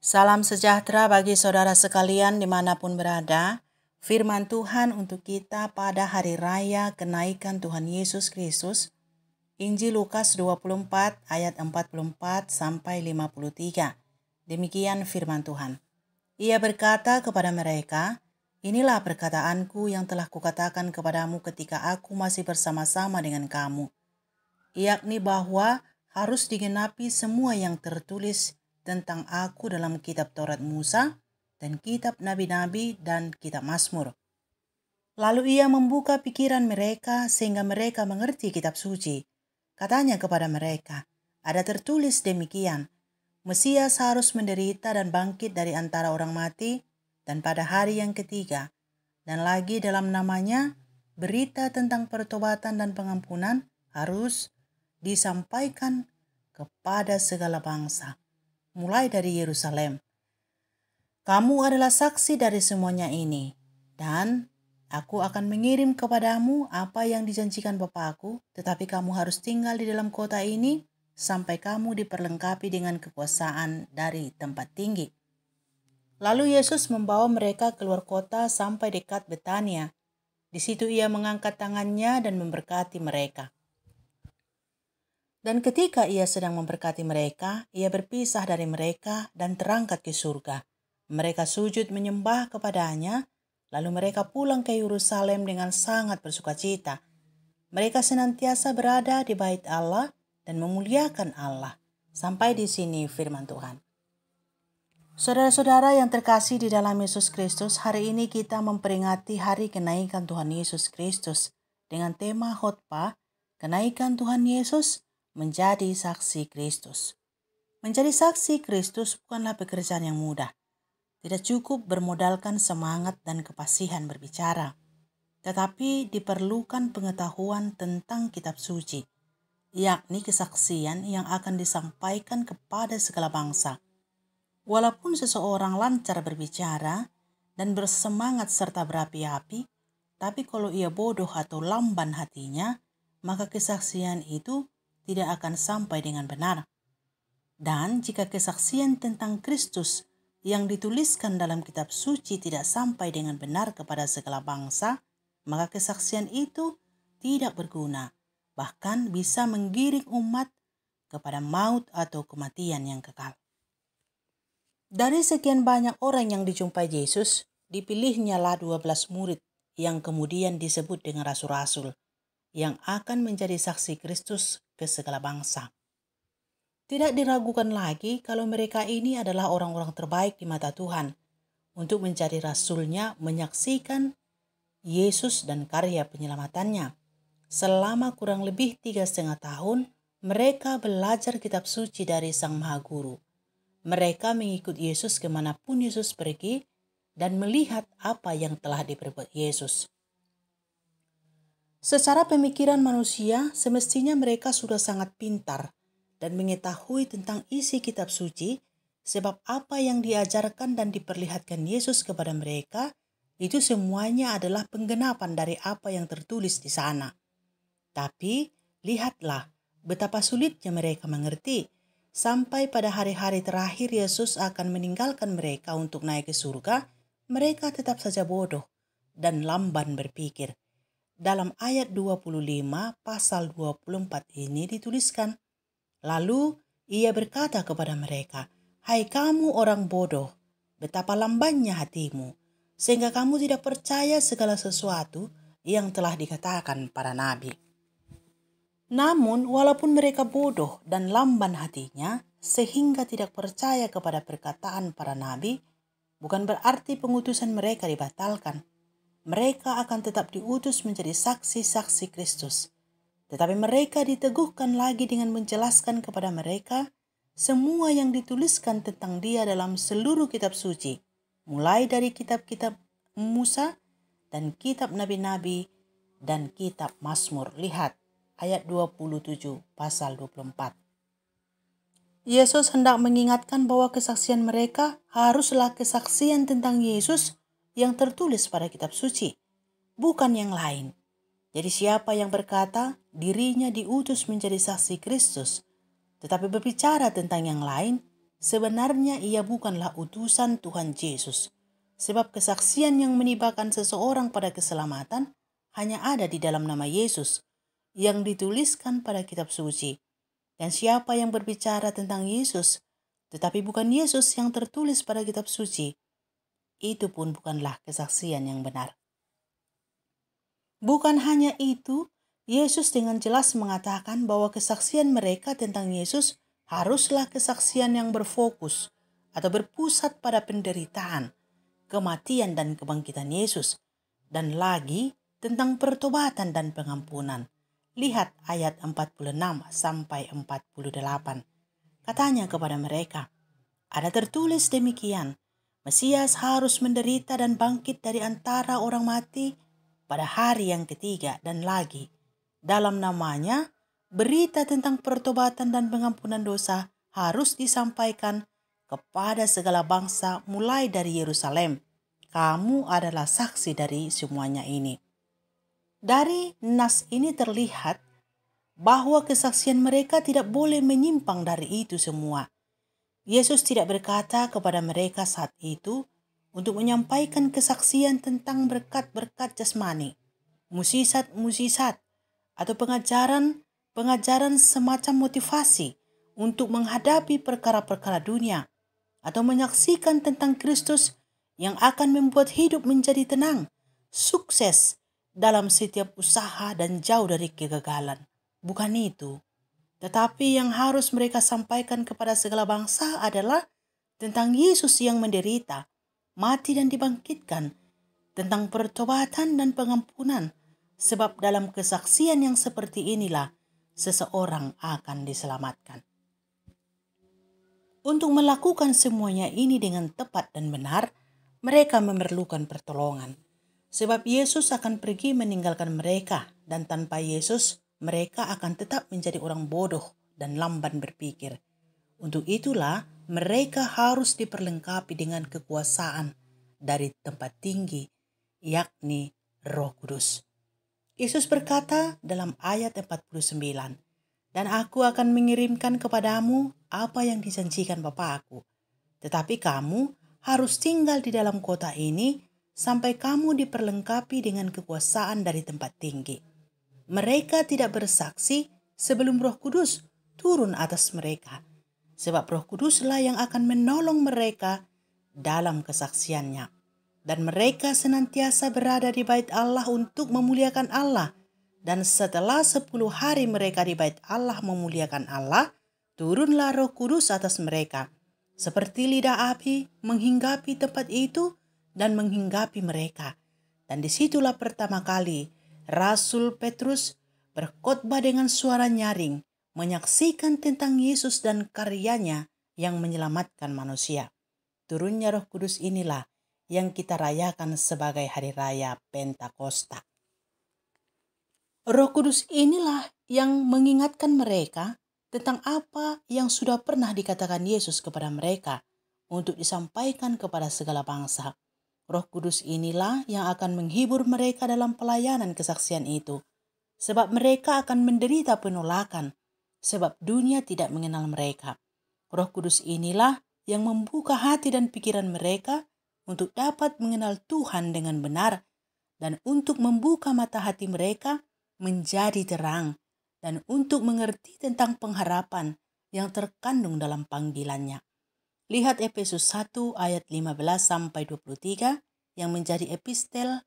Salam sejahtera bagi saudara sekalian dimanapun berada. Firman Tuhan untuk kita pada hari raya kenaikan Tuhan Yesus Kristus. Injil Lukas 24 ayat 44 sampai 53. Demikian firman Tuhan. Ia berkata kepada mereka, "Inilah perkataanku yang telah kukatakan kepadamu ketika aku masih bersama-sama dengan kamu, yakni bahwa harus digenapi semua yang tertulis tentang aku dalam kitab Taurat Musa dan kitab Nabi-Nabi dan kitab Mazmur." Lalu ia membuka pikiran mereka sehingga mereka mengerti kitab suci. Katanya kepada mereka, "Ada tertulis demikian, Mesias harus menderita dan bangkit dari antara orang mati, dan pada hari yang ketiga, dan lagi dalam namanya, berita tentang pertobatan dan pengampunan harus disampaikan kepada segala bangsa, mulai dari Yerusalem. Kamu adalah saksi dari semuanya ini, dan aku akan mengirim kepadamu apa yang dijanjikan Bapakku, tetapi kamu harus tinggal di dalam kota ini sampai kamu diperlengkapi dengan kekuasaan dari tempat tinggi." Lalu Yesus membawa mereka keluar kota sampai dekat Betania. Di situ ia mengangkat tangannya dan memberkati mereka. Dan ketika ia sedang memberkati mereka, ia berpisah dari mereka dan terangkat ke surga. Mereka sujud menyembah kepadanya, lalu mereka pulang ke Yerusalem dengan sangat bersukacita. Mereka senantiasa berada di bait Allah dan memuliakan Allah. Sampai di sini firman Tuhan. Saudara-saudara yang terkasih di dalam Yesus Kristus, hari ini kita memperingati hari kenaikan Tuhan Yesus Kristus dengan tema khotbah, kenaikan Tuhan Yesus menjadi saksi Kristus. Menjadi saksi Kristus bukanlah pekerjaan yang mudah. Tidak cukup bermodalkan semangat dan kefasihan berbicara, tetapi diperlukan pengetahuan tentang kitab suci, yakni kesaksian yang akan disampaikan kepada segala bangsa. Walaupun seseorang lancar berbicara dan bersemangat serta berapi-api, tapi kalau ia bodoh atau lamban hatinya, maka kesaksian itu tidak akan sampai dengan benar. Dan jika kesaksian tentang Kristus yang dituliskan dalam kitab suci tidak sampai dengan benar kepada segala bangsa, maka kesaksian itu tidak berguna, bahkan bisa menggiring umat kepada maut atau kematian yang kekal. Dari sekian banyak orang yang dijumpai Yesus, dipilihnyalah 12 murid yang kemudian disebut dengan rasul-rasul, yang akan menjadi saksi Kristus ke segala bangsa. Tidak diragukan lagi kalau mereka ini adalah orang-orang terbaik di mata Tuhan untuk menjadi rasulnya menyaksikan Yesus dan karya penyelamatannya. Selama kurang lebih 3,5 tahun, mereka belajar kitab suci dari Sang Maha Guru. Mereka mengikut Yesus kemanapun Yesus pergi dan melihat apa yang telah diperbuat Yesus. Secara pemikiran manusia, semestinya mereka sudah sangat pintar dan mengetahui tentang isi kitab suci, sebab apa yang diajarkan dan diperlihatkan Yesus kepada mereka, itu semuanya adalah penggenapan dari apa yang tertulis di sana. Tapi, lihatlah betapa sulitnya mereka mengerti. Sampai pada hari-hari terakhir Yesus akan meninggalkan mereka untuk naik ke surga, mereka tetap saja bodoh dan lamban berpikir. Dalam ayat 25 pasal 24 ini dituliskan, lalu ia berkata kepada mereka, "Hai kamu orang bodoh, betapa lambannya hatimu, sehingga kamu tidak percaya segala sesuatu yang telah dikatakan para nabi." Namun, walaupun mereka bodoh dan lamban hatinya, sehingga tidak percaya kepada perkataan para nabi, bukan berarti pengutusan mereka dibatalkan. Mereka akan tetap diutus menjadi saksi-saksi Kristus. Tetapi mereka diteguhkan lagi dengan menjelaskan kepada mereka semua yang dituliskan tentang Dia dalam seluruh kitab suci, mulai dari kitab-kitab Musa dan kitab nabi-nabi dan kitab Mazmur. Lihat ayat 27 pasal 24. Yesus hendak mengingatkan bahwa kesaksian mereka haruslah kesaksian tentang Yesus yang tertulis pada kitab suci, bukan yang lain. Jadi siapa yang berkata dirinya diutus menjadi saksi Kristus, tetapi berbicara tentang yang lain, sebenarnya ia bukanlah utusan Tuhan Yesus. Sebab kesaksian yang menibakan seseorang pada keselamatan hanya ada di dalam nama Yesus yang dituliskan pada kitab suci. Dan siapa yang berbicara tentang Yesus, tetapi bukan Yesus yang tertulis pada kitab suci, itu pun bukanlah kesaksian yang benar. Bukan hanya itu, Yesus dengan jelas mengatakan bahwa kesaksian mereka tentang Yesus haruslah kesaksian yang berfokus atau berpusat pada penderitaan, kematian dan kebangkitan Yesus, dan lagi tentang pertobatan dan pengampunan. Lihat ayat 46 sampai 48. Katanya kepada mereka, ada tertulis demikian, Mesias harus menderita dan bangkit dari antara orang mati pada hari yang ketiga, dan lagi dalam namanya berita tentang pertobatan dan pengampunan dosa harus disampaikan kepada segala bangsa mulai dari Yerusalem. Kamu adalah saksi dari semuanya ini. Dari nas ini terlihat bahwa kesaksian mereka tidak boleh menyimpang dari itu semua. Yesus tidak berkata kepada mereka saat itu untuk menyampaikan kesaksian tentang berkat-berkat jasmani, mukjizat-mukjizat, atau pengajaran semacam motivasi untuk menghadapi perkara-perkara dunia, atau menyaksikan tentang Kristus yang akan membuat hidup menjadi tenang, sukses dalam setiap usaha dan jauh dari kegagalan. Bukan itu. Tetapi yang harus mereka sampaikan kepada segala bangsa adalah tentang Yesus yang menderita, mati dan dibangkitkan, tentang pertobatan dan pengampunan, sebab dalam kesaksian yang seperti inilah seseorang akan diselamatkan. Untuk melakukan semuanya ini dengan tepat dan benar, mereka memerlukan pertolongan. Sebab Yesus akan pergi meninggalkan mereka, dan tanpa Yesus, mereka akan tetap menjadi orang bodoh dan lamban berpikir. Untuk itulah, mereka harus diperlengkapi dengan kekuasaan dari tempat tinggi, yakni Roh Kudus. Yesus berkata dalam ayat 49, dan aku akan mengirimkan kepadamu apa yang dijanjikan Bapa-Ku. Tetapi kamu harus tinggal di dalam kota ini sampai kamu diperlengkapi dengan kekuasaan dari tempat tinggi. Mereka tidak bersaksi sebelum Roh Kudus turun atas mereka, sebab Roh Kuduslah yang akan menolong mereka dalam kesaksiannya. Dan mereka senantiasa berada di bait Allah untuk memuliakan Allah. Dan setelah 10 hari mereka di bait Allah memuliakan Allah, turunlah Roh Kudus atas mereka, seperti lidah api menghinggapi tempat itu dan menghinggapi mereka. Dan disitulah pertama kali Rasul Petrus berkhotbah dengan suara nyaring, menyaksikan tentang Yesus dan karyanya yang menyelamatkan manusia. Turunnya Roh Kudus inilah yang kita rayakan sebagai Hari Raya Pentakosta. Roh Kudus inilah yang mengingatkan mereka tentang apa yang sudah pernah dikatakan Yesus kepada mereka untuk disampaikan kepada segala bangsa. Roh Kudus inilah yang akan menghibur mereka dalam pelayanan kesaksian itu, sebab mereka akan menderita penolakan, sebab dunia tidak mengenal mereka. Roh Kudus inilah yang membuka hati dan pikiran mereka untuk dapat mengenal Tuhan dengan benar dan untuk membuka mata hati mereka menjadi terang dan untuk mengerti tentang pengharapan yang terkandung dalam panggilannya. Lihat Efesus 1 ayat 15 sampai 23 yang menjadi epistel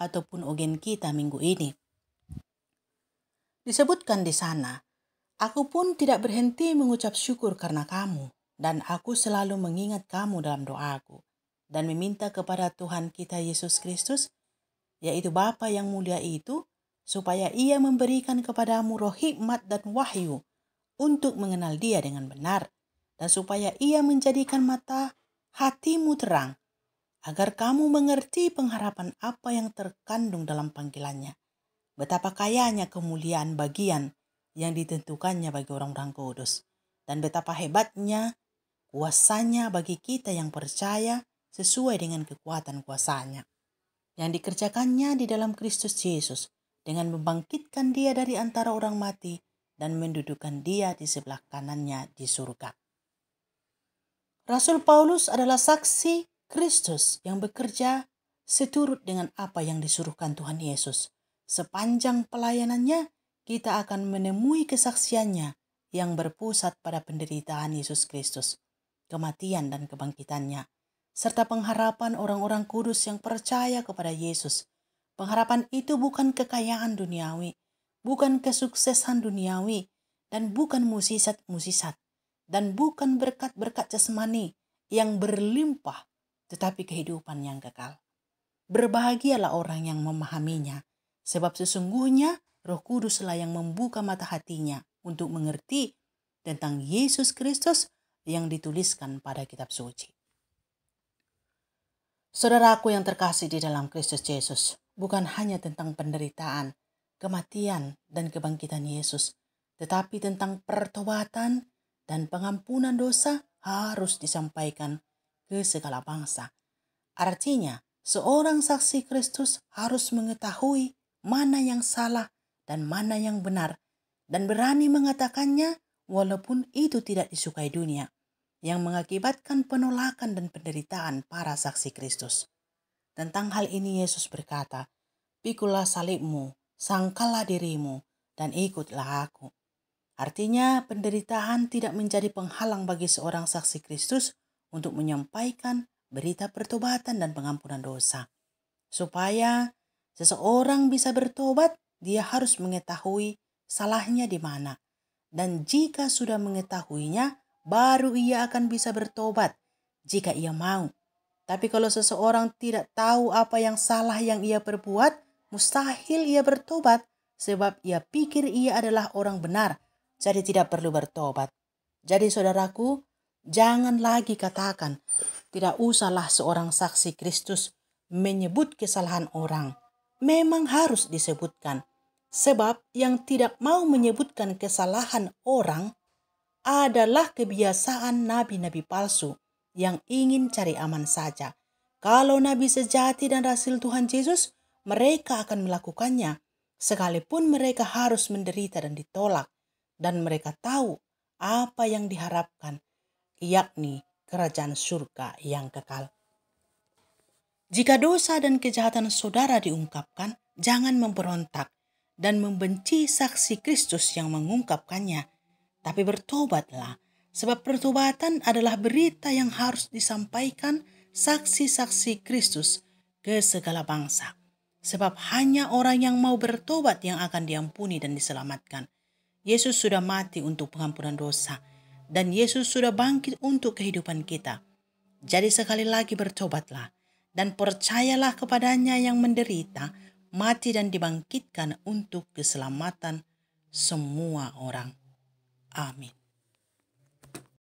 ataupun ogen kita minggu ini. Disebutkan di sana, aku pun tidak berhenti mengucap syukur karena kamu, dan aku selalu mengingat kamu dalam doaku, dan meminta kepada Tuhan kita Yesus Kristus, yaitu Bapa yang mulia itu, supaya Ia memberikan kepadamu roh hikmat dan wahyu untuk mengenal Dia dengan benar, dan supaya Ia menjadikan mata hatimu terang, agar kamu mengerti pengharapan apa yang terkandung dalam panggilannya, betapa kayanya kemuliaan bagian yang ditentukannya bagi orang-orang kudus, dan betapa hebatnya kuasanya bagi kita yang percaya sesuai dengan kekuatan kuasanya, yang dikerjakannya di dalam Kristus Yesus, dengan membangkitkan Dia dari antara orang mati dan mendudukan Dia di sebelah kanannya di surga. Rasul Paulus adalah saksi Kristus yang bekerja seturut dengan apa yang disuruhkan Tuhan Yesus. Sepanjang pelayanannya, kita akan menemui kesaksiannya yang berpusat pada penderitaan Yesus Kristus, kematian dan kebangkitannya, serta pengharapan orang-orang kudus yang percaya kepada Yesus. Pengharapan itu bukan kekayaan duniawi, bukan kesuksesan duniawi, dan bukan musisat-musisat, dan bukan berkat-berkat jasmani yang berlimpah, tetapi kehidupan yang kekal. Berbahagialah orang yang memahaminya, sebab sesungguhnya Roh Kuduslah yang membuka mata hatinya untuk mengerti tentang Yesus Kristus yang dituliskan pada kitab suci. Saudaraku yang terkasih di dalam Kristus Yesus, bukan hanya tentang penderitaan, kematian, dan kebangkitan Yesus, tetapi tentang pertobatan dan pengampunan dosa harus disampaikan ke segala bangsa. Artinya, seorang saksi Kristus harus mengetahui mana yang salah dan mana yang benar, dan berani mengatakannya walaupun itu tidak disukai dunia, yang mengakibatkan penolakan dan penderitaan para saksi Kristus. Tentang hal ini Yesus berkata, "Pikulah salibmu, sangkallah dirimu, dan ikutlah aku." Artinya, penderitaan tidak menjadi penghalang bagi seorang saksi Kristus untuk menyampaikan berita pertobatan dan pengampunan dosa. Supaya seseorang bisa bertobat, dia harus mengetahui salahnya di mana. Dan jika sudah mengetahuinya, baru ia akan bisa bertobat jika ia mau. Tapi kalau seseorang tidak tahu apa yang salah yang ia perbuat, mustahil ia bertobat sebab ia pikir ia adalah orang benar. Jadi tidak perlu bertobat. Jadi saudaraku, jangan lagi katakan, tidak usahlah seorang saksi Kristus menyebut kesalahan orang. Memang harus disebutkan. Sebab yang tidak mau menyebutkan kesalahan orang adalah kebiasaan nabi-nabi palsu yang ingin cari aman saja. Kalau nabi sejati dan rasul Tuhan Yesus, mereka akan melakukannya, sekalipun mereka harus menderita dan ditolak. Dan mereka tahu apa yang diharapkan, yakni kerajaan surga yang kekal. Jika dosa dan kejahatan saudara diungkapkan, jangan memberontak dan membenci saksi Kristus yang mengungkapkannya. Tapi bertobatlah, sebab pertobatan adalah berita yang harus disampaikan saksi-saksi Kristus ke segala bangsa. Sebab hanya orang yang mau bertobat yang akan diampuni dan diselamatkan. Yesus sudah mati untuk pengampunan dosa, dan Yesus sudah bangkit untuk kehidupan kita. Jadi sekali lagi bertobatlah, dan percayalah kepadanya yang menderita, mati dan dibangkitkan untuk keselamatan semua orang. Amin.